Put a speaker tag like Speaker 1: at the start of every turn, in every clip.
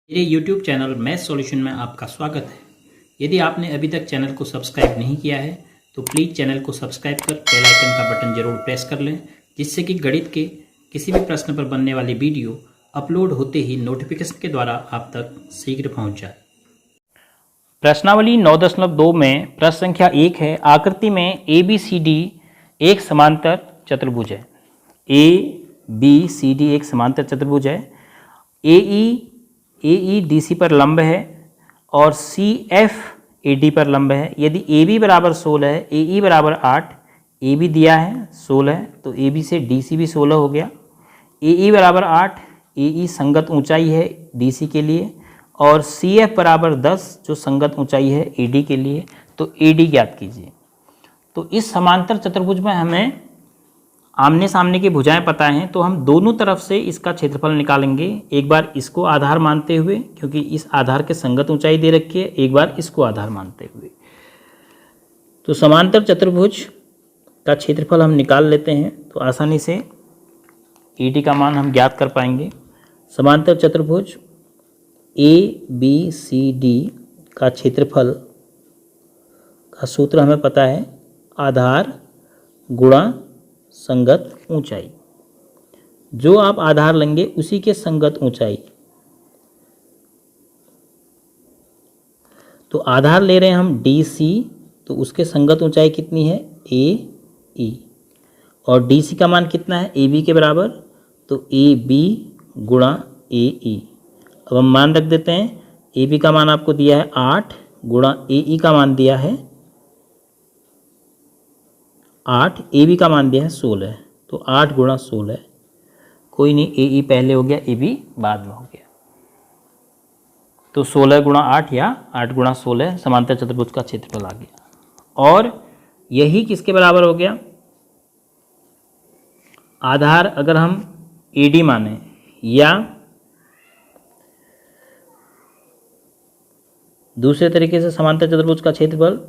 Speaker 1: मेरे YouTube channel math solution में आपका स्वागत है। यदि आपने अभी तक चैनल को सब्सक्राइब नहीं किया है तो प्लीज़ चैनल को सब्सक्राइब कर बेल आइकन का बटन जरूर प्रेस कर लें, जिससे कि गणित के किसी भी प्रश्न पर बनने वाली वीडियो अपलोड होते ही नोटिफिकेशन के द्वारा आप तक शीघ्र पहुंच जाए। प्रश्नावली 9.2 में प्रश्न संख्या 1 है। आकृति में ABCD एक समांतर चतुर्भुज है। ABCD एक समांतर चतुर्भुज है। AE DC पर लंब है और CF AD पर लंब है। यदि AB बराबर 16 है, AE बराबर 8, AB दिया है 16 है तो AB से DC भी 16 हो गया। AE बराबर 8, AE संगत ऊंचाई है DC के लिए, और CF बराबर 10 जो संगत ऊंचाई है AD के लिए, तो AD ज्ञात कीजिए। तो इस समांतर चतुर्भुज में हमें आमने सामने की भुजाएं पता हैं, तो हम दोनों तरफ से इसका क्षेत्रफल निकालेंगे। एक बार इसको आधार मानते हुए, क्योंकि इस आधार के संगत ऊंचाई दे रखी है, एक बार इसको आधार मानते हुए। तो समांतर चतुर्भुज का क्षेत्रफल हम निकाल लेते हैं, तो आसानी से AD का मान हम ज्ञात कर पाएंगे। समांतर चतुर्भुज ABCD का क्षेत्रफल का सूत्र हमें पता है, आधार गुणा संगत ऊंचाई। जो आप आधार लेंगे उसी के संगत ऊंचाई। तो आधार ले रहे हैं हम DC, तो उसके संगत ऊंचाई कितनी है AE, और DC का मान कितना है AB के बराबर, तो AB गुणा AE। अब हम मान रख देते हैं। AB का मान आपको दिया है 8 गुणा AE का मान दिया है 8, AB का मान दिया है 16, तो 8 गुणा 16। कोई नहीं, AE पहले हो गया, AB बाद में हो गया। तो 16 गुणा 8 या 8 गुणा 16 समांतर चतुर्भुज का क्षेत्रफल आ गया। और यही किसके बराबर हो गया, आधार अगर हम AD माने या दूसरे तरीके से समांतर चतुर्भुज का क्षेत्रफल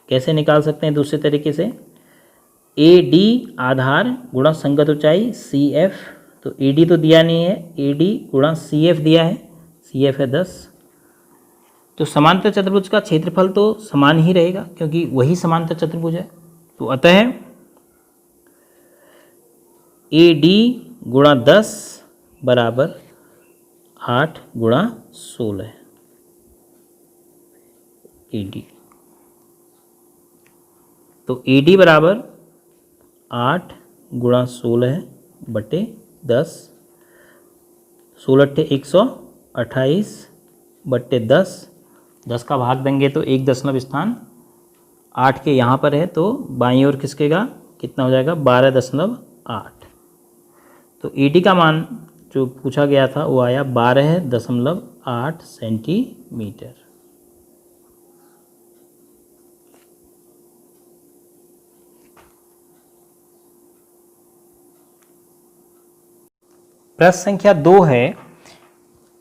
Speaker 1: कैसे निकाल सकते हैं दूसरे तरीके से, AD आधार गुणा संगत ऊंचाई CF, तो AD तो दिया नहीं है, AD गुणा CF दिया है, CF है 10। तो समांतर चतुर्भुज का क्षेत्रफल तो समान ही रहेगा क्योंकि वही समांतर चतुर्भुज है। तो अतः AD गुणा 10 बराबर 8 गुणा 16 AD। तो AD बराबर 8 गुणा 16 बटे 10, 16 128 बटे 10, 10 का भाग देंगे तो 1 दशमलव स्थान 8 के यहाँ पर है, तो बाईं ओर खिसकेगा, कितना हो जाएगा 12.8। तो AD का मान जो पूछा गया था वो आया 12.8 सेंटीमीटर। प्रश्न संख्या 2 है।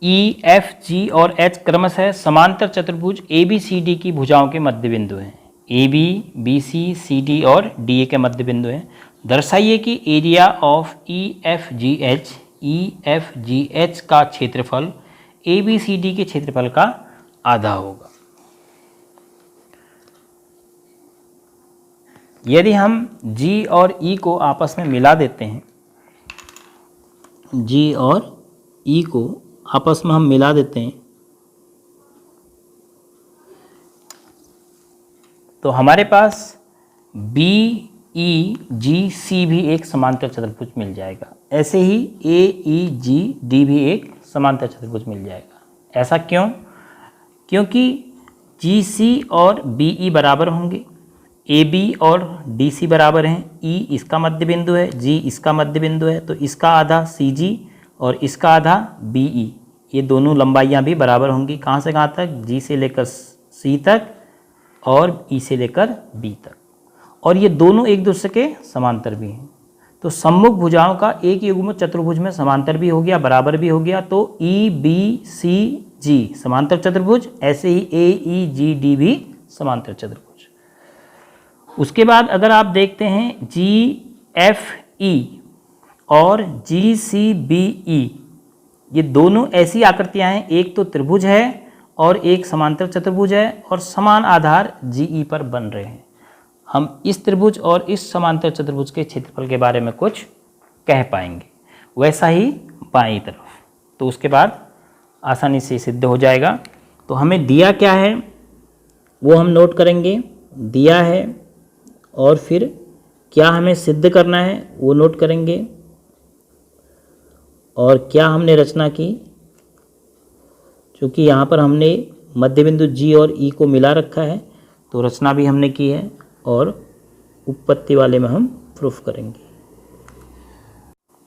Speaker 1: EFG और H क्रमशः समांतर चतुर्भुज ABCD की भुजाओं के मध्य बिंदु हैं। AB, BC, CD और DA के मध्य बिंदु हैं। दर्शाइए कि एरिया ऑफ EFGH का क्षेत्रफल ABCD के क्षेत्रफल का आधा होगा। यदि हम G और E को आपस में मिला देते हैं, G और E को आपस में हम मिला देते हैं, तो हमारे पास BEGC भी एक समांतर चतुर्भुज मिल जाएगा। ऐसे ही AEGD भी एक समांतर चतुर्भुज मिल जाएगा। ऐसा क्यों? क्योंकि GC और BE बराबर होंगे, AB और DC बराबर हैं, E इसका मध्य बिंदु है, G इसका मध्य बिंदु है, तो इसका आधा CG और इसका आधा BE, ये दोनों लंबाइयाँ भी बराबर होंगी। कहाँ से कहाँ तक? G से लेकर C तक और E से लेकर B तक, और ये दोनों एक दूसरे के समांतर भी हैं। तो सम्मुख भुजाओं का एक युग्म चतुर्भुज में समांतर भी हो गया, बराबर भी हो गया, तो EBCG समांतर चतुर्भुज, ऐसे ही AEGD भी समांतर चतुर्भुज। उसके बाद अगर आप देखते हैं GFE और GCBE, ये दोनों ऐसी आकृतियां हैं, एक तो त्रिभुज है और एक समांतर चतुर्भुज है और समान आधार GE पर बन रहे हैं। हम इस त्रिभुज और इस समांतर चतुर्भुज के क्षेत्रफल के बारे में कुछ कह पाएंगे। वैसा ही बाईं तरफ, तो उसके बाद आसानी से सिद्ध हो जाएगा। तो हमें दिया क्या है वो हम नोट करेंगे, दिया है, और फिर क्या हमें सिद्ध करना है वो नोट करेंगे, और क्या हमने रचना की, क्योंकि यहाँ पर हमने मध्य बिंदु G और E को मिला रखा है तो रचना भी हमने की है, और उपपत्ति वाले में हम प्रूफ करेंगे।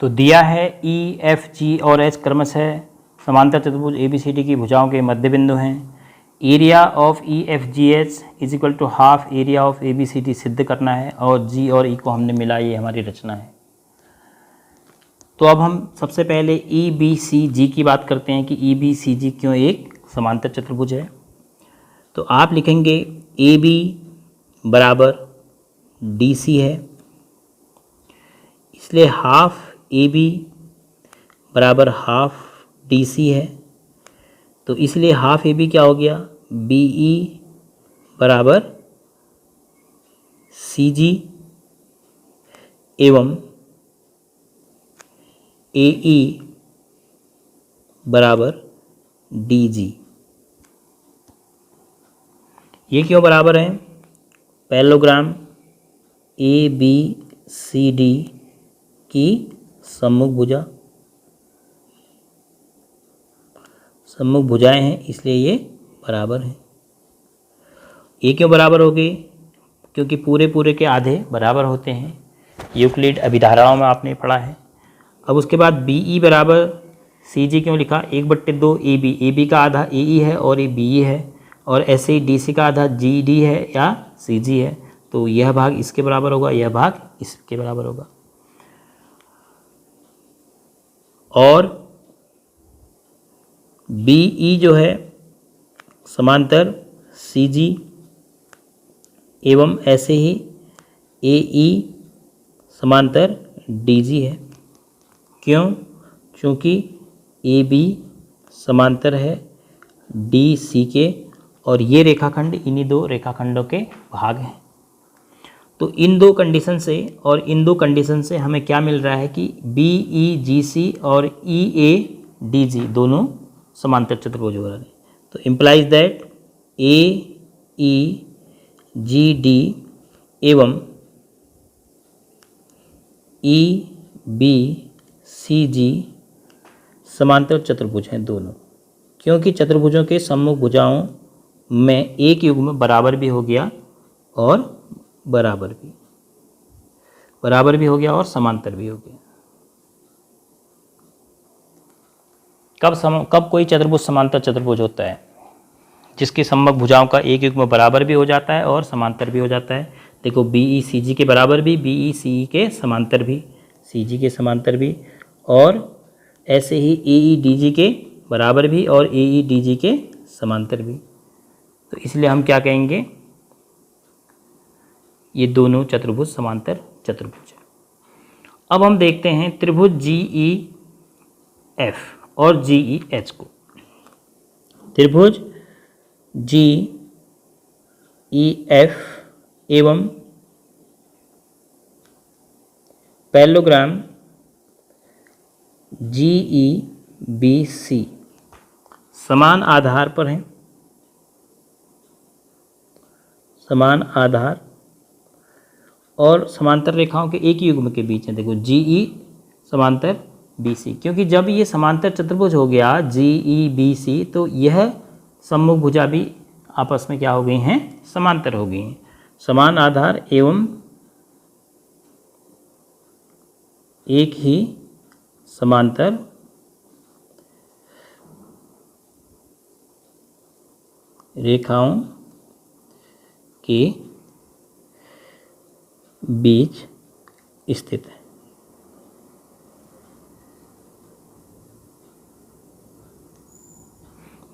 Speaker 1: तो दिया है E, F, G और H क्रमशः समांतर चतुर्भुज ABCD की भुजाओं के मध्य बिंदु हैं। Area of EFGH is equal to half area of ABCD सिद्ध करना है, और G और E को हमने मिला, ये हमारी रचना है। तो अब हम सबसे पहले EBCG की बात करते हैं कि EBCG क्यों एक समांतर चतुर्भुज है। तो आप लिखेंगे AB बराबर DC है, इसलिए हाफ AB बराबर हाफ DC है, तो इसलिए हाफ AB क्या हो गया, BE बराबर CG एवं AE बराबर DG। ये क्यों बराबर हैं, पैरेललोग्राम ABCD की सम्मुख भुजाएं हैं, इसलिए ये बराबर हैं। ये क्यों बराबर हो गए, क्योंकि पूरे के आधे बराबर होते हैं, यूक्लिड अभिधाराओं में आपने पढ़ा है। अब उसके बाद BE बराबर CG क्यों लिखा, 1/2 AB, AB का आधा AE है और ये BE है, और ऐसे ही DC का आधा GD है या CG है, तो यह भाग इसके बराबर होगा, यह भाग इसके बराबर होगा। और BE जो है समांतर CG एवं ऐसे ही AE समांतर DG है। क्यों, क्योंकि AB समांतर है DC के, और ये रेखाखंड इन्हीं दो रेखाखंडों के भाग हैं। तो इन दो कंडीशन से और इन दो कंडीशन से हमें क्या मिल रहा है कि BEGC और EADG दोनों समांतर चतुर्भुज हो रहे हैं। तो इम्प्लाइज दैट AEGD एवं EBCG समांतर चतुर्भुज हैं दोनों, क्योंकि चतुर्भुजों के सम्मुख भुजाओं में एक युग्म बराबर भी हो गया और बराबर भी हो गया और समांतर भी हो गया। कब कोई चतुर्भुज समांतर चतुर्भुज होता है, जिसकी सम्मुख भुजाओं का एक युग्म बराबर भी हो जाता है और समांतर भी हो जाता है। देखो BECG के बराबर भी, BECE के समांतर भी, CG के समांतर भी, और ऐसे ही AEDG के बराबर भी और AEDG के समांतर भी। तो इसलिए हम क्या कहेंगे, ये दोनों चतुर्भुज समांतर चतुर्भुज है। अब हम देखते हैं त्रिभुज GEF और GEH को। त्रिभुज GEF एवं पैरेललोग्राम GEBC समान आधार पर हैं, समान आधार और समांतर रेखाओं के एक ही युग्म के बीच है। देखो GE समांतर BC, क्योंकि जब ये समांतर चतुर्भुज हो गया GEBC, तो यह सम्मुख भुजा भी आपस में क्या हो गई हैं, समांतर हो गई हैं। समान आधार एवं एक ही समांतर रेखाओं के बीच स्थित है।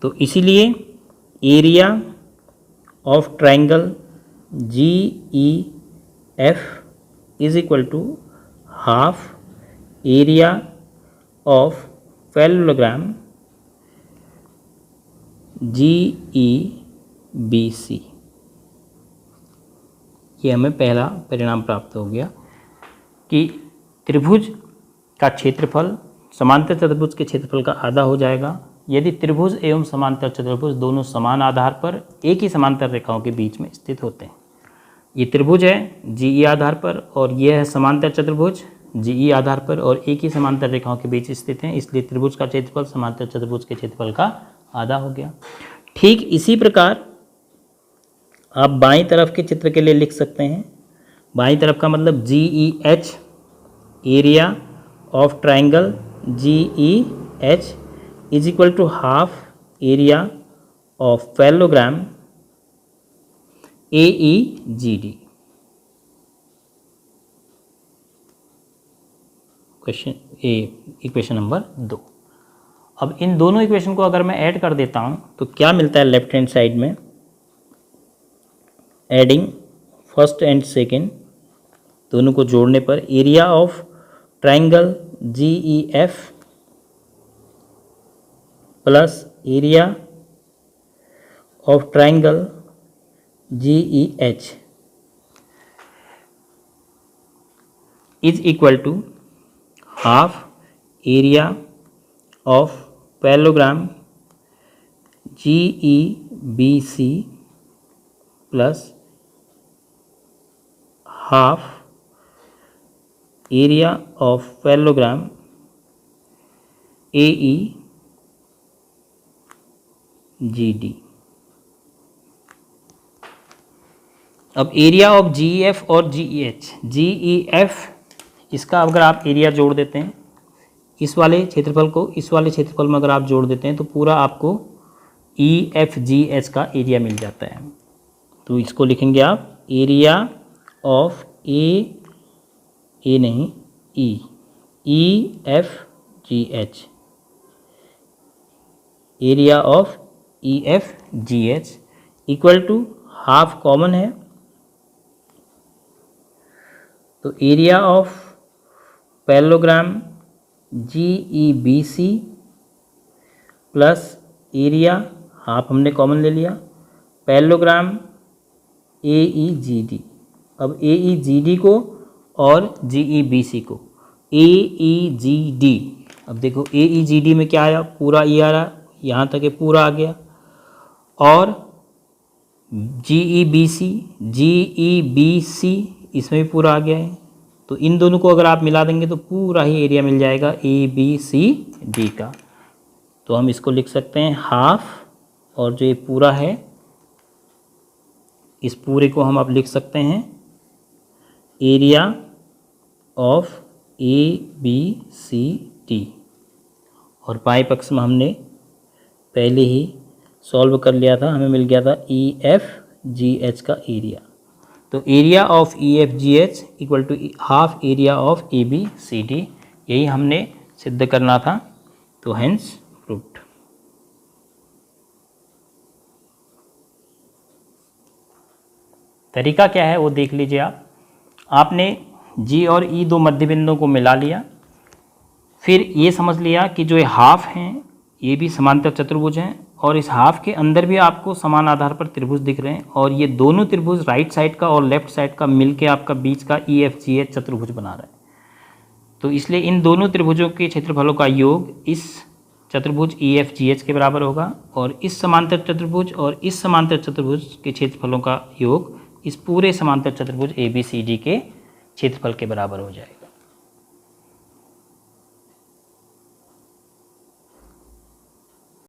Speaker 1: तो इसीलिए area of triangle GEF is equal to half area of parallelogram GEBC। ये हमें पहला परिणाम प्राप्त हो गया कि त्रिभुज का क्षेत्रफल समांतर चतुर्भुज के क्षेत्रफल का आधा हो जाएगा यदि त्रिभुज एवं समांतर चतुर्भुज दोनों समान आधार पर एक ही समांतर रेखाओं के बीच में स्थित होते हैं। ये त्रिभुज है GE आधार पर और यह है समांतर चतुर्भुज GE आधार पर और एक ही समांतर रेखाओं के बीच स्थित हैं, इसलिए त्रिभुज का क्षेत्रफल समांतर चतुर्भुज के क्षेत्रफल का आधा हो गया। ठीक इसी प्रकार आप बाईं तरफ के चित्र के लिए लिख सकते हैं। बाईं तरफ का मतलब GEH, area of triangle GEH is equal to half area of parallelogram AEGD। Equation number 2। अब इन दोनों इक्वेशन को अगर मैं ऐड कर देता हूं तो क्या मिलता है लेफ्ट हैंड साइड में? एडिंग फर्स्ट एंड सेकेंड दोनों को जोड़ने पर area of triangle GEF plus area of triangle GEH is equal to half area of parallelogram GEBC plus half area of parallelogram AEGD। अब एरिया ऑफ GEF और GEF इसका अगर आप area जोड़ देते हैं इस वाले क्षेत्रफल को इस वाले क्षेत्रफल में अगर आप जोड़ देते हैं तो पूरा आपको EFGH का एरिया मिल जाता है। तो इसको लिखेंगे आप area of EFGH, area of EFGH equal to half common है तो area of parallelogram GEBC plus area half हमने कॉमन ले लिया पैरेललोग्राम AEGD। अब AEGD को और GEBC को AEGD, अब देखो AEGD में क्या आया? पूरा E आ रहा, यहाँ तक ये पूरा आ गया और GEBC इसमें भी पूरा आ गया है। तो इन दोनों को अगर आप मिला देंगे तो पूरा ही एरिया मिल जाएगा ABCD का। तो हम इसको लिख सकते हैं हाफ और जो ये पूरा है इस पूरे को हम अब लिख सकते हैं एरिया ऑफ ABCD और बाएं पक्ष में हमने पहले ही सॉल्व कर लिया था, हमें मिल गया था EFGH का एरिया। तो area of EFGH equal to half area of ABCD, यही हमने सिद्ध करना था। तो हेंस प्रूव्ड। तरीका क्या है वो देख लीजिए आप। आपने G और E दो मध्य बिंदुओं को मिला लिया, फिर ये समझ लिया कि जो ये हाफ हैं ये भी समांतर चतुर्भुज हैं और इस हाफ के अंदर भी आपको समान आधार पर त्रिभुज दिख रहे हैं और ये दोनों त्रिभुज राइट साइड का और लेफ्ट साइड का मिलके आपका बीच का EFGH चतुर्भुज बना रहा है। तो इसलिए इन दोनों त्रिभुजों के क्षेत्रफलों का योग इस चतुर्भुज EFGH के बराबर होगा और इस समांतर चतुर्भुज और इस समांतर चतुर्भुज के क्षेत्रफलों का योग इस पूरे समांतर चतुर्भुज ABCD के क्षेत्रफल के बराबर हो जाएगा।